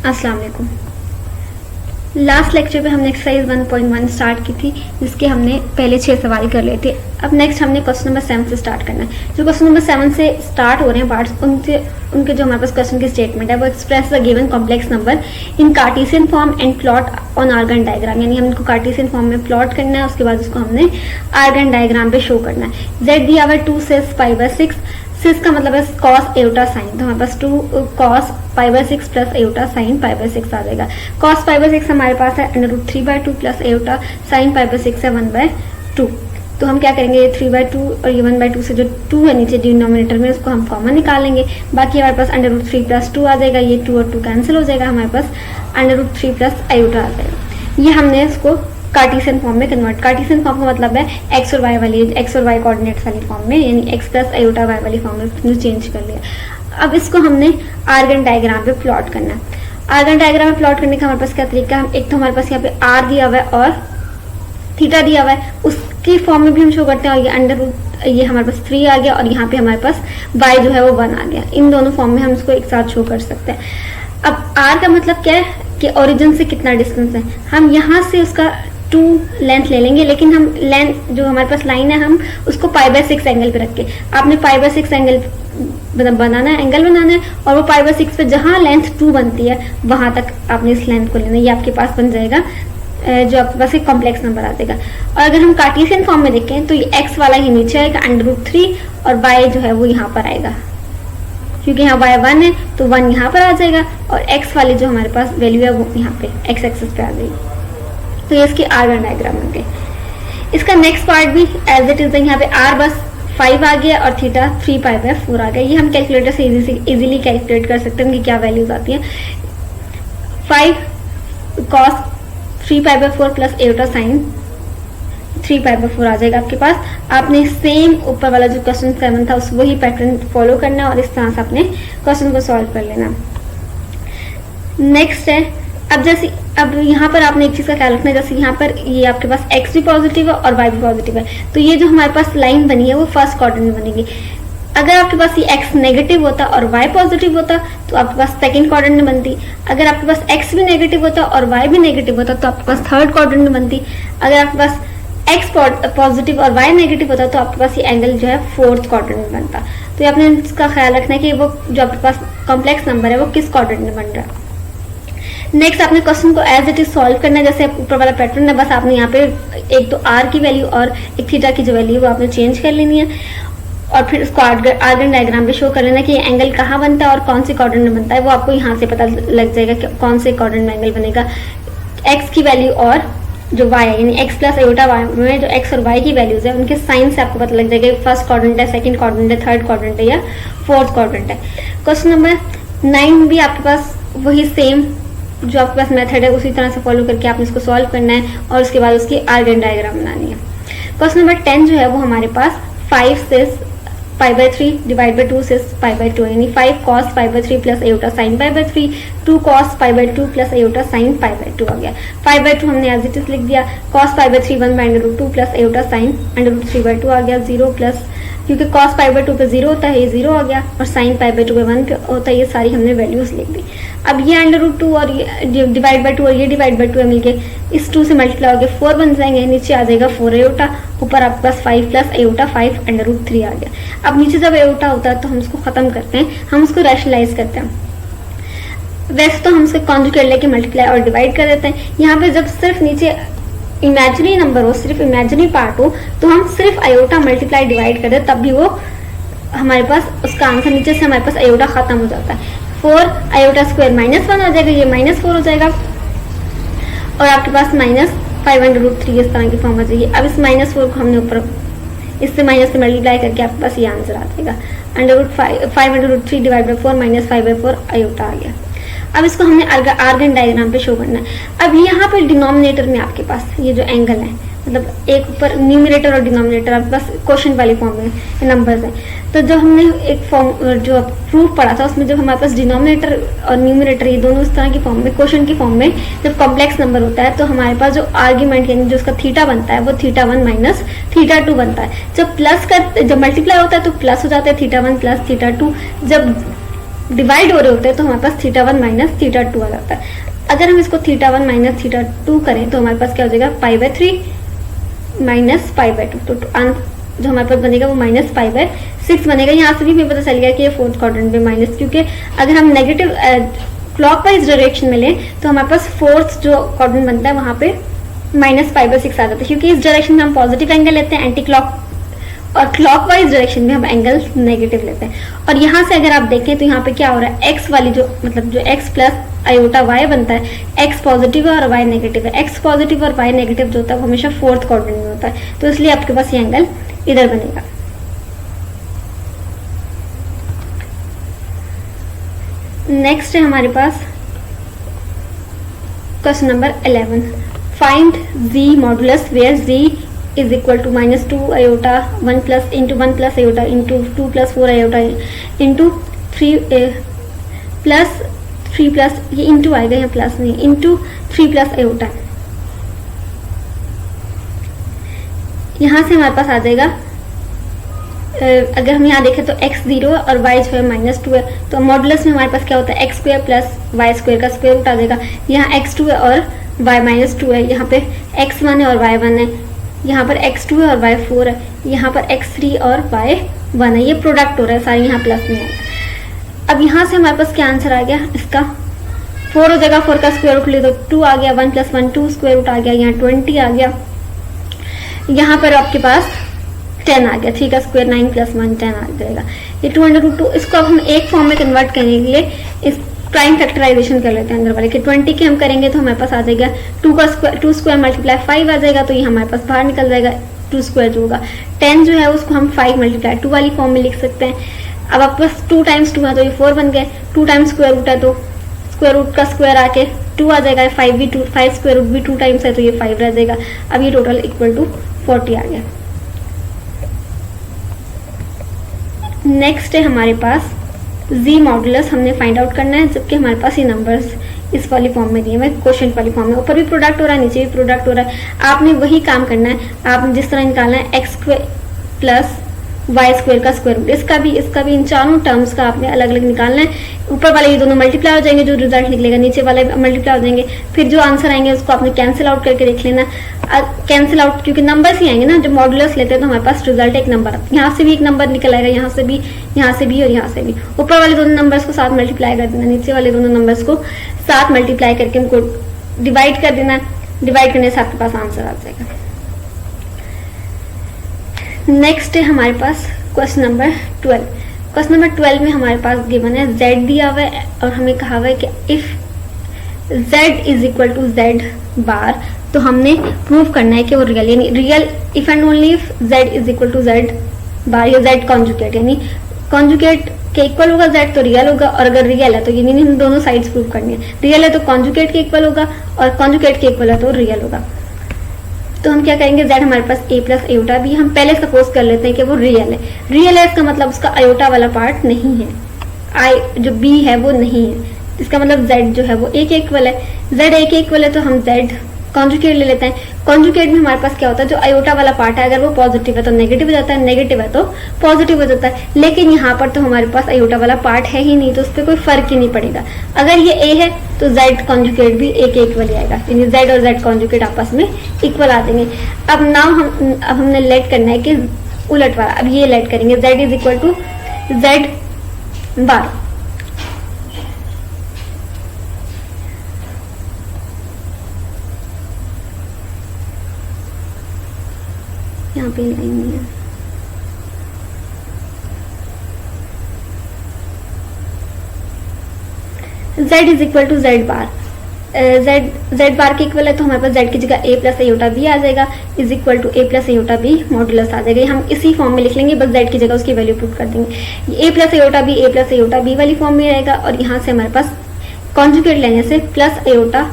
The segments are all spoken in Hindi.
अस्सलाम वालेकुम। लास्ट लेक्चर पे हमने एक्सरसाइज 1.1 स्टार्ट की थी, जिसके हमने पहले 6 सवाल कर लिए थे। अब नेक्स्ट हमने क्वेश्चन नंबर 7 से स्टार्ट करना है। जो क्वेश्चन नंबर 7 से स्टार्ट हो रहे हैं पार्ट्स, उनके जो हमारे पास क्वेश्चन की स्टेटमेंट है वो express the given complex number in Cartesian form and plot on Argand diagram, यानी हम इनको कार्टेशियन फॉर्म में प्लॉट करना है, उसके बाद उसको हमने आर्गन डायग्राम पे शो करना है। जेड दिया हुआ 2 6 5/6, सिस का मतलब है कॉस एयोटा साइन, तो हमारे पास 2 कॉस π/6 प्लस एयोटा साइन π/6 आ जाएगा। कॉस π/6 हमारे पास है √3/2 प्लस एयोटा साइन π/6 है 1/2। तो हम क्या करेंगे, ये 3/2 और ये 1/2 से जो 2 है नीचे डिनोमिनेटर में, उसको हम कॉमन निकालेंगे। बाकी हमारे पास √3 प्लस 2 आ जाएगा, ये 2 और 2 कैंसिल हो जाएगा, हमारे पास √3 प्लस एयोटा आ जाएगा। ये हमने इसको कार्टेशियन फॉर्म में कन्वर्ट, कार्टेशियन फॉर्म का मतलब है एक्स और वाई वाली, एक्स और वाई कोऑर्डिनेट्स वाली फॉर्म में, यानी एक्स प्लस एयोटा वाई वाली फॉर्म में चेंज कर लिया। अब इसको हमने आर्गन डायग्राम पे प्लॉट करना है। आर्गन डायग्राम में प्लॉट करने का हमारे पास क्या तरीका है, एक तो हमारे पास यहाँ पे आर दिया हुआ है और थीटा दिया हुआ है, उसकी फॉर्म में भी हम शो करते हैं। और ये अंडर ये हमारे पास 3 आ गया, और यहाँ पे हमारे पास y जो है वो 1 आ गया। इन दोनों फॉर्म में हम इसको एक साथ शो कर सकते हैं। अब r का मतलब क्या है कि ओरिजिन से कितना डिस्टेंस है। हम यहाँ से उसका 2 लेंथ ले लेंगे, लेकिन हम लेंथ जो हमारे पास लाइन है हम उसको π/6 एंगल पे रख के, आपने π/6 एंगल बनाना है, एंगल बनाना है, और वो π/6 पे जहाँ लेंथ 2 बनती है वहां तक आपने इस लेंथ को लेना है। ये आपके पास बन जाएगा, जो आपके पास एक कॉम्प्लेक्स नंबर आ जाएगा। और अगर हम कार्टेशियन फॉर्म में देखें तो ये x वाला ही नीचे आएगा √3, और y जो है वो यहाँ पर आएगा, क्योंकि यहाँ y 1 है तो 1 यहाँ पर आ जाएगा, और x वाली जो हमारे पास वैल्यू है वो यहाँ पे x एक्सिस पे आ जाएगी। तो ये इसकी आर्गन डायग्राम बन गई। इसका नेक्स्ट पार्ट भी एज इट इज, यहाँ पे r बस 5 आ गया और थीटा 3π/4 आ गया। ये हम कैलकुलेटर से इजीली कैलकुलेट कर सकते हैं कि क्या वैल्यूज आती हैं। 5 cos 3π/4 प्लस एयोटा साइन 3π/4 आ जाएगा आपके पास। आपने सेम ऊपर वाला जो क्वेश्चन 7 था उस वही पैटर्न फॉलो करना है और इस तरह से अपने क्वेश्चन को सॉल्व कर लेना। नेक्स्ट है, अब यहाँ पर आपने एक चीज का ख्याल रखना है, जैसे यहाँ पर ये आपके पास x भी पॉजिटिव है और y भी पॉजिटिव है, तो ये जो हमारे पास लाइन बनी है वो फर्स्ट क्वाड्रेंट में बनेगी। अगर आपके पास ये x नेगेटिव होता और y पॉजिटिव होता तो आपके पास सेकंड क्वाड्रेंट में बनती। अगर आपके पास x भी नेगेटिव होता और y भी नेगेटिव होता तो आपके पास थर्ड क्वाड्रेंट में बनती। अगर आपके पास x पॉजिटिव और y नेगेटिव होता तो आपके पास ये एंगल जो है फोर्थ क्वाड्रेंट में बनता। तो आपने इसका ख्याल रखना है कि वो जो आपके पास कॉम्प्लेक्स नंबर है वो किस क्वाड्रेंट में बन रहा है। नेक्स्ट आपने क्वेश्चन को एज इट इज सॉल्व करना है, जैसे ऊपर वाला पैटर्न है, बस आपने यहाँ पे एक तो r की वैल्यू और एक थीटा की जो वैल्यू है वो आपने चेंज कर लेनी है, और फिर उसको आर्गन डायग्राम पे शो कर लेना कि ये एंगल कहाँ बनता है और कौन से क्वाड्रेंट में बनता है। वो आपको यहाँ से पता लग जाएगा कि कौन से क्वाड्रेंट में एंगल बनेगा। x की वैल्यू और जो y है, यानी x प्लस एयोटा y में जो x और y की वैल्यूज है उनके साइन से आपको पता लग जाएगा फर्स्ट क्वाड्रेंट है, सेकंड क्वाड्रेंट है, थर्ड क्वाड्रेंट है या फोर्थ क्वाड्रेंट है। क्वेश्चन नंबर 9 भी आपके पास वही सेम जो आपके पास मेथड है उसी तरह से फॉलो करके आपने इसको सॉल्व करना है और उसके बाद उसकी आर्गन डायग्राम बनानी है। क्वेश्चन नंबर 10 जो है वो हमारे पास 5 से π/3 डिवाइड बाई 2 से π/2, यानी 5 cos π/3 plus iota sine π/3, 2 cos π/2 plus iota sine π/2 आ गया। 5/2 हमने एज इट इज लिख दिया, cos π/3 1/√2 प्लस एयोटा साइन √3/2 आ गया, 0 प्लस, क्योंकि cos π/2 पे 0 होता है ये 0 आ गया, और sin π/2 पे 1 होता है, ये सारी हमने वैल्यूज लिख दी। अब ये √2 और ये डिवाइड बाई 2 और ये डिवाइड बाई 2 मिलके इस 2 से मल्टीप्लाई होकर 4 बन जाएंगे, नीचे आ जाएगा 4 एयोटा, ऊपर आपके पास 5 प्लस एयोटा 5/√3 आ गया। अब नीचे जब एयोटा होता है तो हम उसको खत्म करते हैं, हम उसको रैशनलाइज करते हैं। वैसे तो हम उसको कॉन्जुगेट लेके मल्टीप्लाई और डिवाइड कर देते हैं। यहाँ पे जब सिर्फ नीचे इमेजिनरी नंबर हो, सिर्फ इमेजिनरी पार्ट हो, तो हम सिर्फ आयोटा मल्टीप्लाई डिवाइड कर दे, तब भी वो हमारे पास उसका आंसर नीचे से हमारे पास आयोटा खत्म हो जाता है। 4 आयोटा स्क्वायर -1 आ जाएगा, ये -4 हो जाएगा, और आपके पास -5/√3 इस तरह की फॉर्म आ जाएगी। अब इस -4 को हमने ऊपर इससे माइनस से मल्टीप्लाई करके आपके पास ये आंसर आ जाएगा, √5/√3 डिवाइड बाई 4 -5/4 आयोटा आ गया। अब इसको हमने आर्गन डायग्राम पे शो करना है। अब यहाँ पे डिनोमिनेटर में आपके पास ये जो एंगल है, मतलब एक ऊपर न्यूमरेटर और डिनोमिनेटर आपके पास क्वेश्चन वाली फॉर्म में नंबर्स हैं, तो जो हमने एक फॉर्म जो प्रूफ पढ़ा था उसमें जब हमारे पास डिनोमिनेटर और न्यूमरेटर ये दोनों इस तरह की फॉर्म में, क्वेश्चन की फॉर्म में जब कॉम्प्लेक्स नंबर होता है तो हमारे पास जो आर्ग्यूमेंट यानी जो उसका थीटा बनता है वो θ1 माइनस θ2 बनता है। जब मल्टीप्लाई होता है तो प्लस हो जाता है θ1 प्लस θ2, जब डिवाइड हो रहे होते हैं तो हमारे पास θ1 माइनस θ2 आ जाता है। अगर हम इसको θ1 माइनस θ2 करें तो हमारे पास क्या हो जाएगा, π/3 माइनस π/2। तो जो हमारे पास बनेगा वो -π/6 बनेगा। यहाँ से भी हमें पता चल गया कि ये फोर्थ क्वाड्रेंट में माइनस, क्योंकि अगर हम नेगेटिव क्लॉकवाइज डायरेक्शन में लें तो हमारे पास फोर्थ जो क्वाड्रेंट बनता है वहां पे -π/6 आ जाता है, क्योंकि इस डायरेक्शन में हम पॉजिटिव एंगल लेते हैं एंटी क्लॉक, और क्लॉकवाइज डायरेक्शन में हम एंगल नेगेटिव लेते हैं। और यहाँ से अगर आप देखें तो यहाँ पे क्या हो रहा है, एक्स वाली जो मतलब जो एक्स प्लस आयोटा वाई बनता है, एक्स पॉजिटिव है और वाई नेगेटिव है। एक्स पॉजिटिव और वाई नेगेटिव जो होता है वो हमेशा फोर्थ क्वाड्रेंट में होता है, तो इसलिए आपके पास ये एंगल इधर बनेगा। नेक्स्ट है हमारे पास question number 11, find z modulus where z is equal to -2 iota 1 plus into 1 plus iota into 2 plus 4 iota into 3 plus 3 plus, ये इंटू आएगा यहाँ प्लस नहीं, इंटू 3 प्लस आयोटा। यहाँ से हमारे पास आ जाएगा, अगर हम यहाँ देखें तो x 0 है और y जो है -2 है, तो मॉडुलस में हमारे पास क्या होता है, x square plus y square का स्क्वायर रूट आ जाएगा। यहाँ x2 है और y -2 है, यहाँ पे x1 है और y1 है, यहाँ पर x2 है और y4 है, यहाँ पर x3 और y1 है। ये प्रोडक्ट हो रहा है सारे, यहाँ प्लस नहीं आएगा। अब यहाँ से हमारे पास क्या आंसर आ गया इसका, 4 हो जाएगा, 4 का स्क्वायर रूट ले तो 2 आ गया, 1 + 1 2 स्क्वायर रूट आ गया, यहाँ 20 आ गया। यहाँ पर आपके पास 10 आ गया, 3 का स्क्वायर 9 + 1 10 आ जाएगा। ये 200√2, इसको अब हम एक फॉर्म में कन्वर्ट करने के लिए इस प्राइम फैक्टराइजेशन कर लेते हैं अंदर वाले के। 20 के हम करेंगे तो हमारे पास आ जाएगा 2 स्क्वायर मल्टीप्लाई 5 आ जाएगा, तो ये हमारे पास बाहर निकल जाएगा 2 स्क्वायर जो होगा। 10 जो है उसको हम 5 × 2 वाली फॉर्म में लिख सकते हैं। अब आपके पास 2 × 2 है तो ये 4 बन गए, 2 टाइम्स स्क्वायर रूट है तो स्क्वायर रूट का स्क्वायर आके 2 आ जाएगा, 5 स्क्वायर रूट भी 2 टाइम्स है तो ये 5 रह जाएगा। अब ये टोटल इक्वल टू 40 आ गया। नेक्स्ट है हमारे पास z मॉडुलस हमने फाइंड आउट करना है, जबकि हमारे पास ये नंबर्स इस वाली फॉर्म में दिए हुए, क्वेश्चन वाली फॉर्म में, ऊपर भी प्रोडक्ट हो रहा है नीचे भी प्रोडक्ट हो रहा है। आपने वही काम करना है, आपने जिस तरह निकालना है x square plus y square का स्क्वायर रूट, इसका भी इन चारों टर्म्स का आपने अलग अलग निकालना है। ऊपर वाले ये दोनों मल्टीप्लाई हो जाएंगे, जो रिजल्ट निकलेगा, नीचे वाले मल्टीप्लाई हो जाएंगे, फिर जो आंसर आएंगे उसको आपने कैंसिल आउट करके देख लेना। कैंसिल आउट क्योंकि नंबर्स ही आएंगे ना, जब मॉडुलस लेते हैं तो हमारे पास रिजल्ट एक नंबर, यहाँ से भी एक नंबर निकल आएगा, यहाँ से भी और यहाँ से भी। ऊपर वाले दोनों नंबर्स को साथ मल्टीप्लाई कर देना, नीचे वाले दोनों नंबर्स को साथ मल्टीप्लाई करके उनको डिवाइड कर देना। डिवाइड करने से आपके पास आंसर आ जाएगा। नेक्स्ट है हमारे पास क्वेश्चन नंबर 12। क्वेश्चन नंबर 12 में हमारे पास गिवन है z दिया हुआ है और हमें कहा हुआ है कि if z is equal to z bar, तो हमने प्रूव करना है कि वो रियल, यानी real if and only if z is equal to z bar या z कॉन्जुगेट, यानी कॉन्जुगेट के इक्वल होगा z तो रियल होगा, और अगर रियल है तो यानी हम दोनों साइड्स प्रूव करनी है। रियल है तो कॉन्जुगेट के इक्वल होगा और कॉन्जुगेट के इक्वल है तो रियल होगा। तो हम क्या करेंगे, z हमारे पास a प्लस आयोटा भी, हम पहले सपोज कर लेते हैं कि वो रियल है। रियल है इसका मतलब उसका आयोटा वाला पार्ट नहीं है, i जो b है वो नहीं है, इसका मतलब z जो है वो a के इक्वल है। z a के इक्वल है तो हम z कॉन्जुगेट ले लेते हैं। कॉन्जुगेट में हमारे पास क्या होता है, जो आयोटा वाला पार्ट है अगर वो पॉजिटिव है तो नेगेटिव हो जाता है, नेगेटिव है तो पॉजिटिव हो जाता है। लेकिन यहाँ पर तो हमारे पास आयोटा वाला पार्ट है ही नहीं, तो उस पर कोई फर्क ही नहीं पड़ेगा। अगर ये a है तो z कॉन्जुगेट भी a के इक्वल ही आएगा, यानी z और z कॉन्जुगेट आपस में इक्वल आ देंगे। अब नाउ अब हमने लेट करना है कि उलट वाला, अब ये लेट करेंगे z is equal to z bar. यहाँ पे लाइन नहीं है, z is equal to z bar. z bar के इक्वल है तो हमारे पास z की जगह a प्लस आयोटा b आ जाएगा, is equal to a plus iota b modulus आ जाएगा। हम इसी फॉर्म में लिख लेंगे, बस z की जगह उसकी वैल्यू पुट कर देंगे। a प्लस आयोटा b वाली फॉर्म में रहेगा, और यहाँ से हमारे पास कॉन्जुगेट लेने से प्लस आयोटा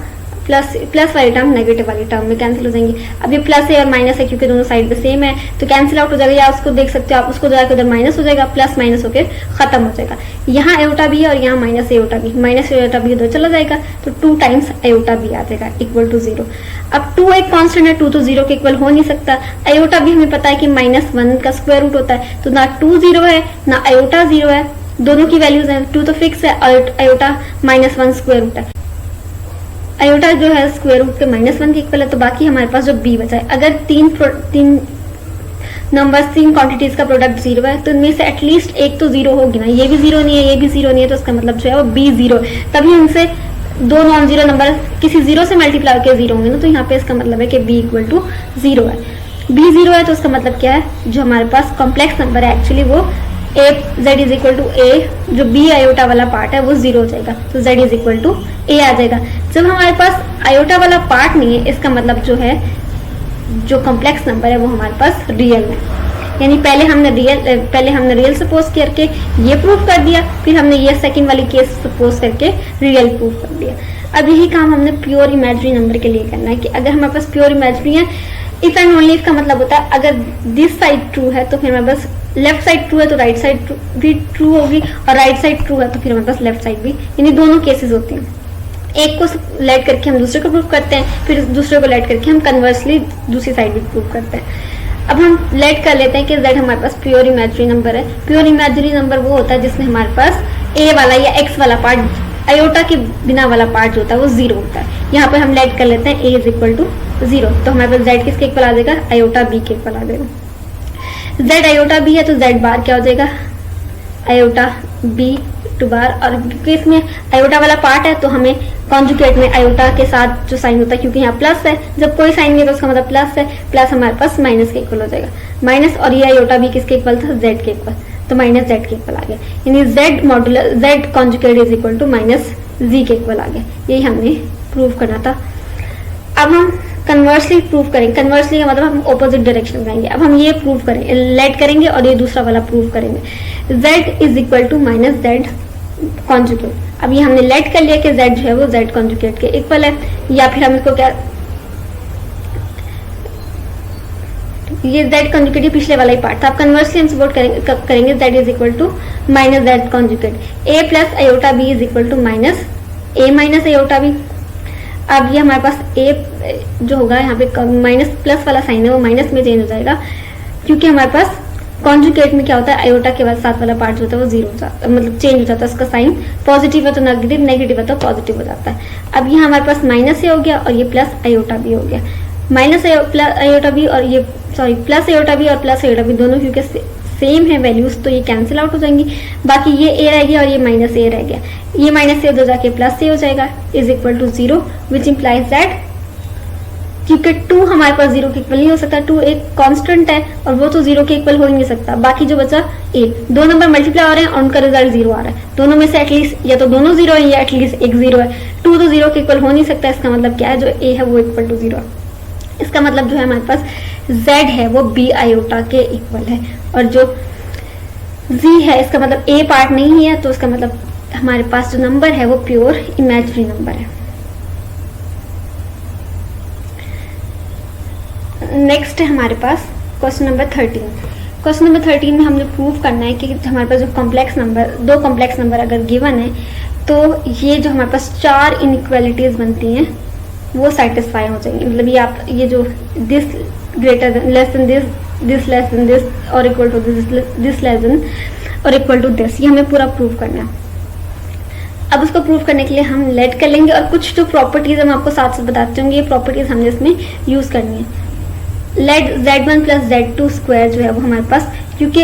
प्लस वाली टर्म नेगेटिव वाली टर्म में कैंसिल हो जाएंगे। अब ये प्लस है और माइनस है क्योंकि दोनों साइड पे सेम है तो कैंसिल आउट हो जाएगा, या उसको देख सकते हो आप, उसको जाकर उधर माइनस हो जाएगा, प्लस माइनस होकर खत्म हो जाएगा। यहाँ आयोटा भी है और यहाँ माइनस आयोटा भी उधर चला जाएगा, तो 2 टाइम्स आयोटा भी आ जाएगा इक्वल टू 0। अब 2 एक कॉन्स्टेंट है, 2 तो 0 के इक्वल हो नहीं सकता। आयोटा भी हमें पता है कि -1 का स्क्वायर रूट होता है, तो ना 2 0 है ना आयोटा 0 है, दोनों की वैल्यूज हैं, 2 तो फिक्स है, आयोटा -1 स्क्वायर रूट है, आयोटा जो है स्क्वायर रूट के -1 के इक्वल है, तो बाकी हमारे पास जो b बचा है, अगर तीन नंबर्स, 3 क्वांटिटीज का प्रोडक्ट 0 है तो इनमें से एटलीस्ट एक तो 0 होगी ना, ये भी 0 नहीं है, ये भी 0 नहीं है, तो इसका मतलब जो है वो b 0 है, तभी इनसे दो नॉन जीरो नंबर किसी 0 से मल्टीप्लाई के 0 होंगे ना, तो यहाँ पे इसका मतलब है कि b = 0 है, b 0 है तो इसका मतलब क्या है, जो हमारे पास कॉम्प्लेक्स नंबर है एक्चुअली वो a z = a, जो b आयोटा वाला पार्ट है वो 0 हो जाएगा, तो z = a आ जाएगा। जब हमारे पास आयोटा वाला पार्ट नहीं है, इसका मतलब जो है जो कॉम्प्लेक्स नंबर है वो हमारे पास रियल है, यानी पहले हमने रियल सपोज करके ये प्रूव कर दिया, फिर हमने ये सेकंड वाली केस सपोज करके रियल प्रूव कर दिया। अब यही काम हमने प्योर इमेजिनरी नंबर के लिए करना है कि अगर हमारे पास प्योर इमेजिनरी है, इफ एंड ओनली इफ का मतलब होता है अगर दिस साइड ट्रू है तो फिर हमारे पास लेफ्ट साइड ट्रू है तो राइट साइड भी ट्रू होगी, और राइट साइड ट्रू है तो फिर हमारे पास लेफ्ट साइड भी, यानी दोनों केसेस होते हैं। एक को लेट करके हम दूसरे को प्रूव करते हैं, फिर दूसरे को लेट करके हम कन्वर्सली दूसरी साइड भी प्रूव करते हैं। अब हम लेट कर लेते हैं कि z हमारे पास प्योर इमेजिनरी नंबर है। प्योर इमेजिनरी नंबर वो होता है जिसमें हमारे पास a वाला या x वाला पार्ट, आयोटा के बिना वाला पार्ट जो होता है वो 0 होता है। यहाँ पर हम लेट कर लेते हैं a = 0, तो हमारे पास z किसके इक्वल आ जाएगा, आयोटा b के इक्वल आ जाएगा। z आयोटा b है तो z बार क्या हो जाएगा, आयोटा b टू बार, और क्योंकि इसमें आयोटा वाला पार्ट है तो हमें कॉन्जुगेट में आयोटा के साथ जो साइन होता है, क्योंकि यहाँ प्लस है, जब कोई साइन नहीं है तो उसका मतलब प्लस है, प्लस हमारे पास माइनस के इक्वल हो जाएगा, माइनस, और ये आयोटा भी किसके इक्वल था, z के इक्वल, तो -z के इक्वल आ गया, यानी z modulus z conjugate = -z के इक्वल आ गया। यही हमने प्रूव करना था। अब हम कन्वर्सली प्रूव करेंगे, कन्वर्सली का मतलब हम ऑपोजिट डायरेक्शन में जाएंगे। अब हम ये प्रूव करेंगे, लेट करेंगे और ये दूसरा वाला प्रूव करेंगे, z = -z कॉन्जुगेट। अब ये हमने लेट कर लिया कि z जो है वो z कॉन्जुगेट के इक्वल है, या फिर हम इसको क्या, ये z कॉन्जुगेट ये पिछले वाला ही पार्ट था। अब कन्वर्सली हम सपोर्ट करेंगे z = -z conjugate, a + iota b = -a - iota b। अब ये हमारे पास a जो होगा यहाँ पे माइनस प्लस वाला साइन है वो माइनस में चेंज हो जाएगा, क्योंकि हमारे पास कॉन्जुगेट में क्या होता है, आयोटा के बाद साथ वाला पार्ट जो होता है वो 0 हो जाता है, मतलब चेंज हो जाता है, उसका साइन पॉजिटिव है तो नेगेटिव, नेगेटिव है तो पॉजिटिव हो जाता है। अब ये हमारे पास माइनस ए हो गया और ये प्लस आयोटा भी हो गया, माइनस आयोटा भी और ये प्लस आयोटा भी और प्लस आयोटा भी दोनों क्योंकि सेम है वैल्यूज तो ये कैंसिल आउट हो जाएंगी, बाकी ये ए रह गया और ये माइनस ए रह गया, ये माइनस ए उधर जाके प्लस ए हो जाएगा, = 0, विच इम्प्लाइज दैट क्योंकि 2 हमारे पास 0 के इक्वल नहीं हो सकता, 2 एक कांस्टेंट है और वो तो 0 के इक्वल हो ही नहीं सकता, बाकी जो बचा a, दो नंबर मल्टीप्लाई हो रहे हैं और उनका रिजल्ट 0 आ रहा है, दोनों में से एटलीस्ट या तो दोनों 0 है या एटलीस्ट एक 0 है, 2 तो 0 के इक्वल हो नहीं सकता, इसका मतलब क्या है, जो a है वो = 0, इसका मतलब जो है हमारे पास z है वो b आयोटा के इक्वल है, और जो z है इसका मतलब a पार्ट नहीं है, तो इसका मतलब हमारे पास जो नंबर है वो प्योर इमेजिनरी नंबर है। नेक्स्ट है हमारे पास क्वेश्चन नंबर 13। क्वेश्चन नंबर 13 में हमने प्रूव करना है कि हमारे पास जो कॉम्प्लेक्स नंबर, दो कॉम्प्लेक्स नंबर अगर गिवन है तो ये जो हमारे पास 4 इनइक्वालिटीज बनती हैं वो सेटिस्फाई हो जाएंगी, मतलब ये आप ये जो this greater less than this less than this और equal to this less than और इक्वल टू दिस, ये हमें पूरा प्रूव करना है। अब उसको प्रूव करने के लिए हम लेट कर लेंगे और कुछ जो प्रॉपर्टीज हम आपको साथ साथ बताते होंगे, ये प्रॉपर्टीज हमने इसमें यूज करनी है। लेट z1 + z2 स्क्वायर जो है वो हमारे पास, क्योंकि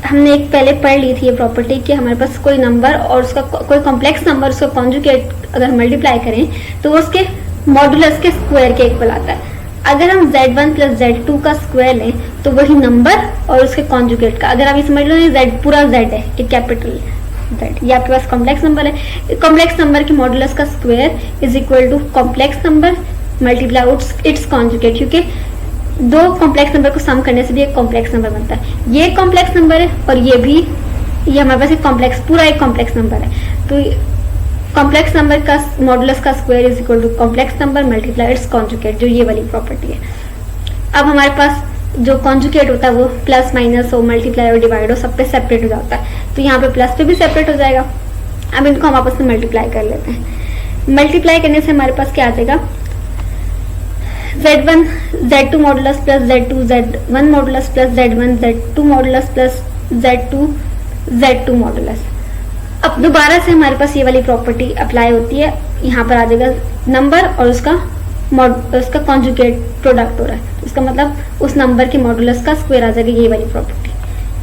हमने एक पहले पढ़ ली थी ये प्रॉपर्टी कि हमारे पास कोई नंबर और उसका कोई कॉम्प्लेक्स नंबर उसका कॉन्जुगेट अगर मल्टीप्लाई करें तो वो उसके मॉडुलस के स्क्वायर के इक्वल आता है। अगर हम z1 + z2 का स्क्वायर लें तो वही नंबर और उसके कॉन्जुगेट का, अगर आप ये समझ लो z पूरा z है, एक कैपिटल z, ये आपके पास कॉम्प्लेक्स नंबर है, कॉम्प्लेक्स नंबर के मॉडुलस का square = complex number multiply it's conjugate, क्योंकि दो कॉम्प्लेक्स नंबर को सम करने से भी एक कॉम्प्लेक्स नंबर बनता है। ये कॉम्प्लेक्स नंबर है और ये भी, ये हमारे पास एक कॉम्प्लेक्स पूरा एक कॉम्प्लेक्स नंबर है, तो कॉम्प्लेक्स नंबर का मॉडुलस का square = complex number multiply it's conjugate, जो ये वाली प्रॉपर्टी है। अब हमारे पास जो कॉन्जुगेट होता है वो प्लस माइनस हो, मल्टीप्लाई और डिवाइड हो, सब पे सेपरेट हो जाता है, तो यहाँ पे प्लस पे भी सेपरेट हो जाएगा। अब इनको हम आपस में मल्टीप्लाई कर लेते हैं। मल्टीप्लाई करने से हमारे पास क्या आ जाएगा, z1 z2 modulus + z2 z1 modulus + z1 z2 modulus + z2 Z2 modulus. अब दोबारा से हमारे पास ये वाली प्रॉपर्टी अप्लाई होती है, यहाँ पर आ जाएगा नंबर और उसका कॉन्जुगेट प्रोडक्ट हो रहा है, इसका मतलब उस नंबर के मॉडुलस का स्क्वायर आ जाएगा, ये वाली property,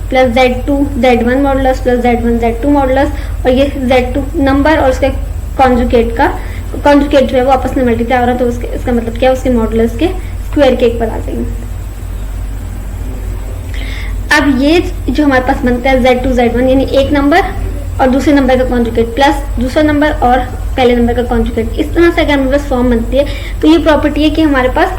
plus Z2 Z1 modulus plus Z1 Z2 modulus, और ये Z2 नंबर और उसके कॉन्जुगेट जो है वो आपस में मल्टीप्लाई हो रहा है, तो इसका मतलब क्या है, उसके मॉडुलस के स्क्वायर के इक्वल आ जाएंगे। अब ये जो हमारे पास बनता है Z2 Z1 यानी एक नंबर और दूसरे नंबर का कॉन्जुगेट प्लस दूसरा नंबर और पहले नंबर का कॉन्जुगेट, इस तरह से अगर हमारे पास फॉर्म बनती है तो ये प्रॉपर्टी है कि हमारे पास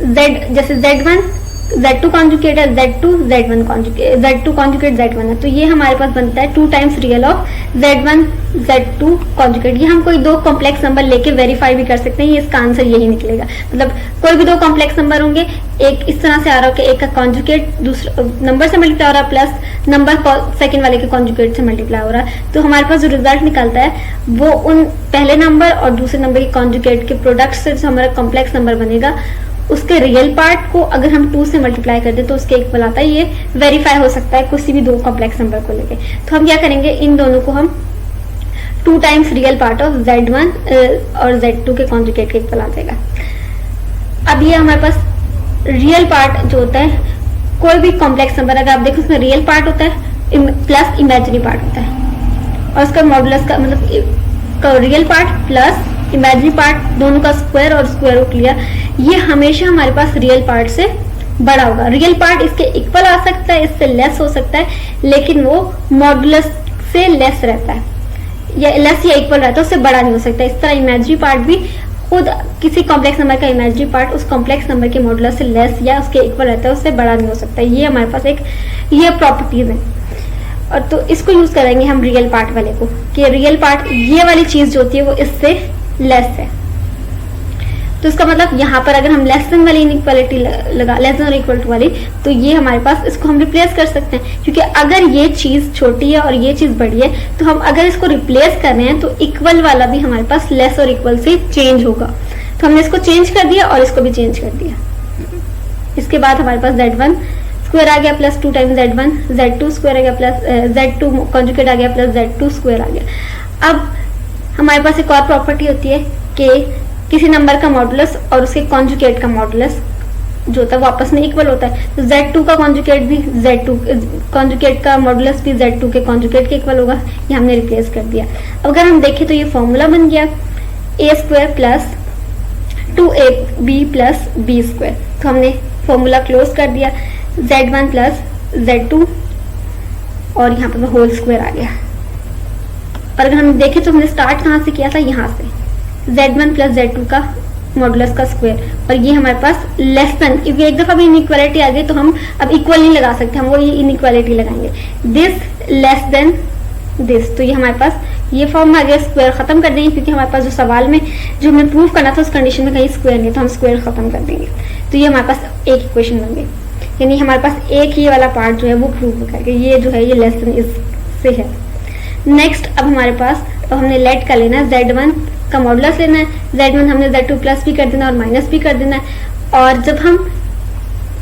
Z जैसे Z1 Z2 कॉन्जुगेट है, Z2 Z1 conjugate, Z2 conjugate Z1 है, तो ये हमारे पास बनता है 2 times real of Z1 Z2 conjugate. ये हम कोई दो कॉम्प्लेक्स नंबर लेके वेरीफाई भी कर सकते हैं, ये इसका आंसर यही निकलेगा। मतलब कोई भी दो कॉम्प्लेक्स नंबर होंगे, एक इस तरह से आ रहा हो कि एक का कॉन्जुगेट दूसरा नंबर से मल्टीप्लाई हो रहा है प्लस नंबर सेकंड वाले के कॉन्जुगेट से मल्टीप्लाई हो रहा है, तो हमारे पास जो रिजल्ट निकलता है वो उन पहले नंबर और दूसरे नंबर के कॉन्जुगेट के प्रोडक्ट से जो हमारा कॉम्प्लेक्स नंबर बनेगा उसके रियल पार्ट को अगर हम 2 से मल्टीप्लाई कर दे तो उसके इक्वल आता है। ये वेरीफाई हो सकता है किसी भी दो कॉम्प्लेक्स नंबर को लेके। तो हम क्या करेंगे, इन दोनों को हम 2 times real part of Z1 और Z2 के कॉन्जुगेट के इक्वल आ जाएगा। अब ये हमारे पास रियल पार्ट जो होता है, कोई भी कॉम्प्लेक्स नंबर अगर आप देखो उसमें रियल पार्ट होता है प्लस इमेजिनरी पार्ट होता है, और उसका मॉडुलस का मतलब real part plus imaginary part दोनों का स्क्वायर और स्क्वायर रूट लिया, ये हमेशा हमारे पास रियल पार्ट से बड़ा होगा। रियल पार्ट इसके इक्वल आ सकता है, इससे लेस हो सकता है, लेकिन वो मॉडुलस से लेस रहता है, या लेस या इक्वल रहता है, उससे बड़ा नहीं हो सकता। इस तरह इमेजिनरी पार्ट भी खुद किसी कॉम्प्लेक्स नंबर का इमेजिनरी पार्ट उस कॉम्प्लेक्स नंबर के मॉडुलस से लेस या उसके इक्वल रहता है, उससे बड़ा नहीं हो सकता। ये हमारे पास एक ये प्रॉपर्टीज है, और तो इसको यूज करेंगे हम रियल पार्ट वाले को, कि रियल पार्ट ये वाली चीज जो होती है वो इससे लेस है। तो इसका मतलब यहाँ पर अगर हम लेस देन वाली इनइक्वालिटी लगा, लेस देन और इक्वल टू वाली, तो ये हमारे पास इसको हम रिप्लेस कर सकते हैं, क्योंकि अगर ये चीज छोटी है और ये चीज बड़ी है तो हम अगर इसको रिप्लेस कर रहे हैं तो इक्वल वाला भी हमारे पास लेस और इक्वल से चेंज होगा। तो हमने इसको चेंज कर दिया और इसको भी चेंज कर दिया। इसके बाद हमारे पास Z1 स्क्वायर आ गया plus 2 times Z1, Z2 square आ गया प्लस Z2 कॉन्जुगेट आ गया प्लस Z2 स्क्वायर आ गया। अब हमारे पास एक और प्रॉपर्टी होती है कि किसी नंबर का मॉडुलस और उसके कॉन्जुगेट का मॉडुलस जो होता है वो आपस में इक्वल होता है, तो Z2 का कॉन्जुगेट भी Z2 कॉन्जुगेट का मॉडुलस भी Z2 के कॉन्जुगेट के इक्वल होगा। ये हमने रिप्लेस कर दिया। अब अगर हम देखें तो ये फॉर्मूला बन गया a square plus 2ab plus b square. तो हमने फॉर्मूला क्लोज कर दिया, Z1 प्लस Z2 और यहाँ पर होल स्क्वायर आ गया। और अगर हम देखें तो हमने स्टार्ट कहाँ से किया था, यहाँ से Z1 प्लस Z2 का मॉडुलस का स्क्वायर, और ये हमारे पास लेस देन, क्योंकि एक दफा भी इनइक्वालिटी आ गई तो हम अब इक्वल नहीं लगा सकते, हम वो ये इनइक्वालिटी लगाएंगे, दिस लेस देन दिस। तो ये हमारे पास ये फॉर्म आ गया, स्क्वायर खत्म कर देंगे, क्योंकि हमारे पास जो सवाल में जो हमें प्रूव करना था उस कंडीशन में कहीं स्क्वायर नहीं, तो हम स्क्वायर खत्म कर देंगे। तो ये हमारे पास एक इक्वेशन बन गई, यानी हमारे पास एक ही वाला पार्ट जो है वो प्रूव करके ये जो है ये लेस देन इससे है। नेक्स्ट अब हमारे पास तो हमने लेट का लेना है, Z1 का मॉडुलस लेना है, Z1 हमने Z2 प्लस भी कर देना और माइनस भी कर देना है। और जब हम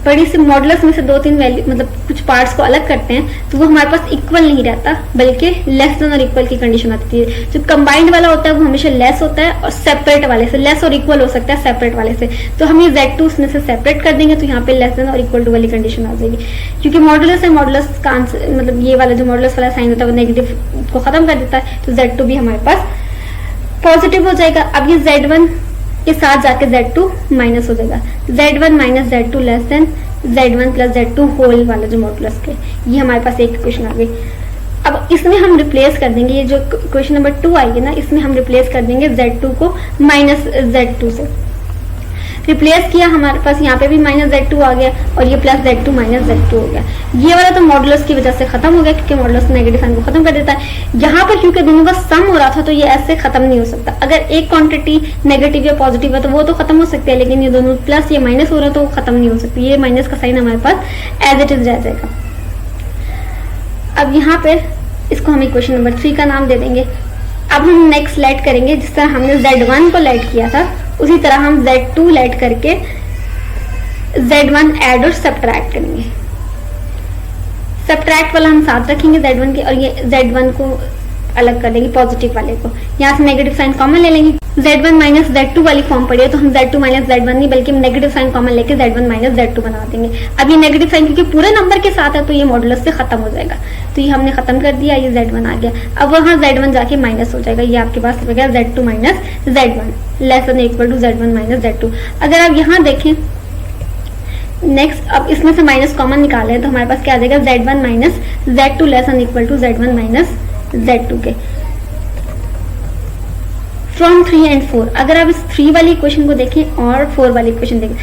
बड़ी से मॉडुलस में से 2-3 वैल्यू मतलब कुछ पार्ट्स को अलग करते हैं तो वो हमारे पास इक्वल नहीं रहता, बल्कि लेस देन और इक्वल की कंडीशन आती है। जो कंबाइंड वाला होता है वो हमेशा लेस होता है और सेपरेट वाले से लेस और इक्वल हो सकता है सेपरेट वाले से। तो हम ये Z2 उसमें से सेपरेट कर देंगे तो यहाँ पे लेस देन और इक्वल टू वाली कंडीशन आ जाएगी, क्योंकि मॉडुलस है, मॉडुलस का आंसर मतलब ये वाला जो मॉडुलस वाला साइन होता है वो नेगेटिव को खत्म कर देता है, तो Z2 भी हमारे पास पॉजिटिव हो जाएगा। अब ये Z1 के साथ जाके Z2 माइनस हो जाएगा, Z1 minus Z2 less than Z1 plus Z2 whole वाला जो मॉडुलस के, ये हमारे पास एक इक्वेशन आ गई। अब इसमें हम रिप्लेस कर देंगे, ये जो इक्वेशन नंबर 2 आएगी ना, इसमें हम रिप्लेस कर देंगे Z2 को माइनस Z2 से। रिप्लेस किया, हमारे पास यहाँ पे भी माइनस Z2 आ गया और ये प्लस Z2 माइनस Z2 हो गया। ये वाला तो मॉडुलस की वजह से खत्म हो गया, क्योंकि मॉडुलस नेगेटिव साइन को खत्म कर देता है। यहाँ पर क्योंकि दोनों का सम हो रहा था तो ये ऐसे खत्म नहीं हो सकता। अगर एक क्वांटिटी नेगेटिव या पॉजिटिव है तो वो तो खत्म हो सकती है, लेकिन ये दोनों प्लस या माइनस हो रहा है तो वो खत्म नहीं हो सकती। ये माइनस का साइन हमारे पास एज इट इज रह जाएगा। अब यहाँ पे इसको हम इक्वेशन नंबर 3 का नाम दे देंगे। अब हम नेक्स्ट लेट करेंगे, जिस तरह हमने Z1 को लेट किया था उसी तरह हम Z2 लेट करके Z1 ऐड और सब्ट्रैक्ट करेंगे। सब्ट्रैक्ट वाला हम साथ रखेंगे Z1 के, और ये Z1 को अलग कर देंगे पॉजिटिव वाले को, यहाँ से नेगेटिव साइन कॉमन ले लेंगे। Z1 माइनस Z2 वाली फॉर्म पड़ी है तो हम Z2 माइनस Z1 नहीं बल्कि हम नेगेटिव साइन कॉमन लेके Z1 माइनस Z2 बना देंगे। अब ये नेगेटिव साइन क्योंकि पूरे नंबर के साथ है तो ये मॉडुलस से खत्म हो जाएगा, तो ये हमने खत्म कर दिया, ये Z1 आ गया। अब वहाँ Z1 जाके माइनस हो जाएगा, ये आपके पास हो गया Z2 minus Z1 less than equal to Z1 minus Z2। अगर आप यहाँ देखें नेक्स्ट, अब इसमें से माइनस कॉमन निकालें तो हमारे पास क्या आ जाएगा, Z1 minus Z2 less than equal to Z1 minus Z2 के। फ्रॉम 3 एंड 4, अगर आप इस 3 वाली इक्वेशन को देखें और 4 वाली इक्वेशन देखें,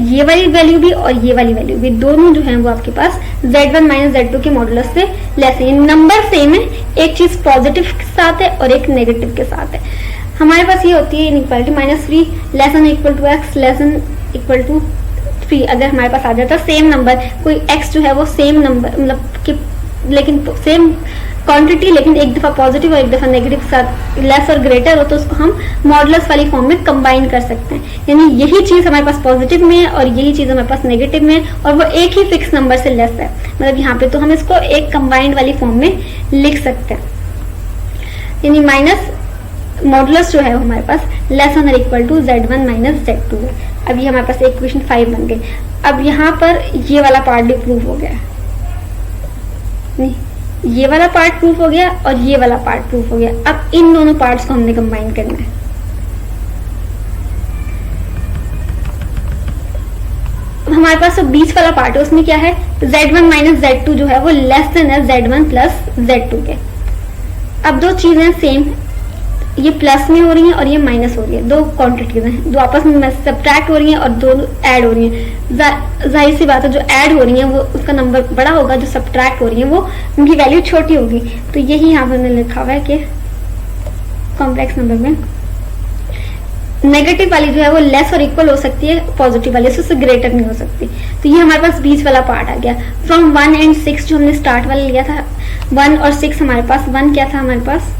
ये वाली वैल्यू भी और ये वाली वैल्यू भी दोनों जो है वो आपके पास Z1 माइनस Z2 के मॉडुलस से लेस है। नंबर सेम है, एक चीज पॉजिटिव के साथ है और एक नेगेटिव के साथ है। हमारे पास ये होती है inequality -3 less than equal to x less than equal to 3। अगर हमारे पास आ जाता सेम नंबर, कोई x जो है वो सेम नंबर मतलब कि लेकिन सेम क्वांटिटी लेकिन एक दफा पॉजिटिव और एक दफा नेगेटिव के साथ लेस और ग्रेटर हो तो उसको हम मॉडुलस वाली फॉर्म में कंबाइन कर सकते हैं। यानी यही चीज हमारे पास पॉजिटिव में है और यही चीज हमारे पास नेगेटिव में है और वो एक ही फिक्स नंबर से लेस है, मतलब यहाँ पे तो हम इसको एक कंबाइंड वाली फॉर्म में लिख सकते हैं। यानी माइनस मॉडुलस जो है वो हमारे पास लेस और equal to Z1 minus Z2 है। अब ये हमारे पास इक्वेशन 5 बन गई। अब यहाँ पर ये वाला पार्ट भी प्रूव हो गया, नहीं ये वाला पार्ट प्रूफ हो गया और ये वाला पार्ट प्रूफ हो गया। अब इन दोनों पार्ट्स को हमने कंबाइन करना है। अब हमारे पास जो बीच वाला पार्ट है उसमें क्या है, Z1 माइनस Z2 जो है वो लेस देन है Z1 प्लस Z2 के। अब दो चीजें सेम, ये प्लस में हो रही हैं और ये माइनस हो रही है, दो क्वांटिटीज हैं, दो आपस में सब्ट्रैक्ट हो रही हैं और दो ऐड हो रही हैं। जाहिर सी बात है जो ऐड हो रही है वो उसका नंबर बड़ा होगा, जो सब्ट्रैक्ट हो रही है वो उनकी वैल्यू छोटी होगी। तो यही यहाँ पर मैंने लिखा हुआ है कि कॉम्प्लेक्स नंबर में नेगेटिव वाली जो है वो लेस और इक्वल हो सकती है पॉजिटिव वाली से, उससे ग्रेटर नहीं हो सकती। तो ये हमारे पास बीच वाला पार्ट आ गया। फ्रॉम 1 एंड 6 जो हमने स्टार्ट वाला लिया था, 1 और 6 हमारे पास, 1 क्या था हमारे पास,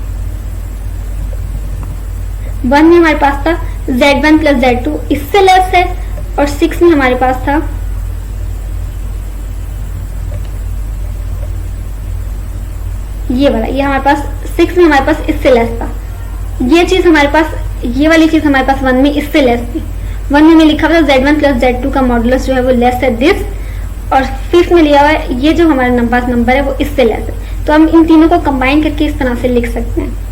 1 में हमारे पास था Z1 प्लस Z2 इससे लेस है और 6 में हमारे पास था ये वाला, ये हमारे पास 6 में हमारे पास इससे लेस था। ये चीज हमारे पास, ये वाली चीज हमारे पास 1 में इससे लेस थी। 1 में लिखा हुआ था Z1 प्लस Z2 का मॉडुलस जो है वो लेस है दिस, और 5 में लिया हुआ है ये जो हमारा पास नंबर है वो इससे लेस है। तो हम इन तीनों को कंबाइन करके इस तरह से लिख सकते हैं।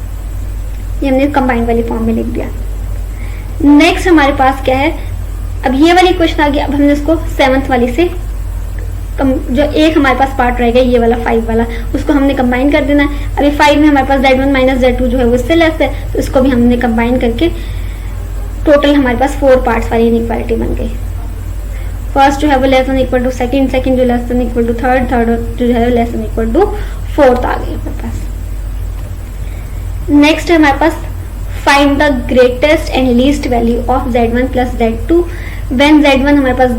ये हमने कंबाइंड वाली फॉर्म में लिख दिया। नेक्स्ट हमारे पास क्या है, अब ये वाली क्वेश्चन आ गया। अब हमने इसको 7th वाली से जो एक हमारे पास पार्ट रहेगा ये वाला 5 वाला, उसको हमने कंबाइन कर देना है। अभी 5 में हमारे पास Z1 माइनस Z2 जो है वो इससे लेस है, तो इसको भी हमने कंबाइन करके टोटल हमारे पास 4 पार्ट्स वाली इनइक्वालिटी बन गई। फर्स्ट जो है वो less than equal to second, second जो less than equal to third, third जो है less than equal to fourth आ गई हमारे पास। नेक्स्ट है हमारे पास find the greatest and least value of Z1 plus Z2 when Z1 हमारे पास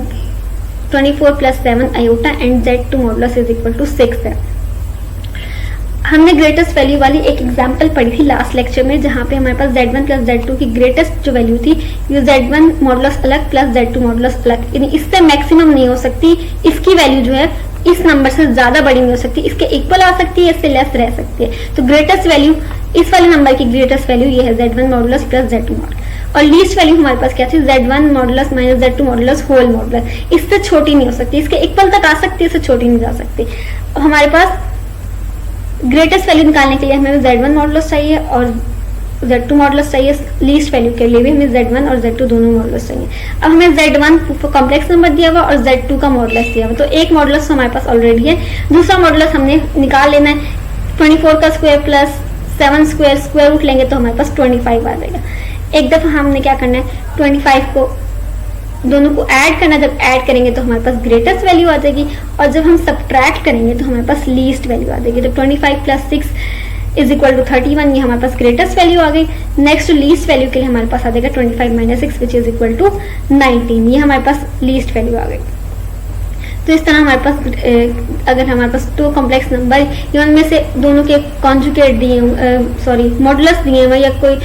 24 plus 7 iota and Z2 modulus is equal to 6 है। हमने ग्रेटेस्ट वैल्यू वाली एक एग्जांपल पढ़ी थी लास्ट लेक्चर में, जहाँ पे हमारे पास Z1 प्लस Z2 की ग्रेटेस्ट जो वैल्यू थी, ये Z1 मॉडुलस अलग प्लस Z2 मॉडुलस अलग, यानी इससे मैक्सिमम नहीं हो सकती, इसकी वैल्यू जो है इस नंबर से ज्यादा बड़ी नहीं हो सकती, इसके इक्वल आ सकती है, इससे लेस रह सकती है। तो ग्रेटेस्ट वैल्यू इस वाले नंबर की ग्रेटेस्ट वैल्यू ये है Z1 modulus plus Z2 modulus, और लीस्ट वैल्यू हमारे पास क्या थी, Z1 modulus minus Z2 modulus whole modulus, इससे छोटी नहीं हो सकती, इसके इक्वल तक आ सकती है, इससे छोटी नहीं जा सकती। हमारे पास ग्रेटेस्ट वैल्यू निकालने के लिए हमें Z1 मॉडुलस चाहिए और Z2 मॉडुलस चाहिए, लीस्ट वैल्यू के लिए भी हमें Z1 और Z2 दोनों मॉडुलस चाहिए। अब हमें Z1 कॉम्प्लेक्स नंबर दिया हुआ और Z2 का मॉडुलस दिया हुआ, तो एक मॉडुलस हमारे पास ऑलरेडी है, दूसरा मॉडुलस हमने निकाल लेना है। 24 का square plus 7 square, square root लेंगे तो हमारे पास 25 आ जाएगा। एक दफा हमने क्या करना है, 25 को दोनों को ऐड करना, जब ऐड करेंगे तो हमारे पास ग्रेटेस्ट वैल्यू आ जाएगी, और जब हम सब्ट्रैक्ट करेंगे तो हमारे पास लीस्ट वैल्यू आ जाएगी। तो 25 प्लस 6 इज इक्वल टू 31, ये हमारे पास ग्रेटेस्ट वैल्यू आ गई। नेक्स्ट लीस्ट वैल्यू के लिए हमारे पास आ जाएगा 25 minus 6 which is equal to 19, ये हमारे पास लीस्ट वैल्यू आ गई। तो इस तरह हमारे पास अगर हमारे पास 2 कॉम्प्लेक्स नंबर या उनमें से दोनों के कॉन्जुगेट दिए, मॉडुलस दिए हुए, या कोई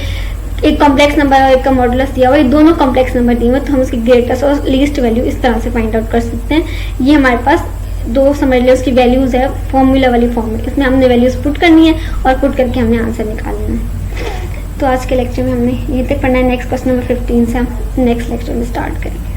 एक कॉम्प्लेक्स नंबर और एक का मॉडुलस दिया हुआ, ये दोनों कॉम्प्लेक्स नंबर दिए हुए, तो हम उसकी ग्रेटेस्ट और लीस्ट वैल्यू इस तरह से फाइंड आउट कर सकते हैं। ये हमारे पास दो समझ लिया उसकी वैल्यूज है फॉर्मूला वाली फॉर्म में, इसमें हमने वैल्यूज पुट करनी है और पुट करके हमने आंसर निकालना है। तो आज के लेक्चर में हमने ये तक पढ़ना है। नेक्स्ट क्वेश्चन नंबर 15 से हम नेक्स्ट लेक्चर में स्टार्ट करेंगे।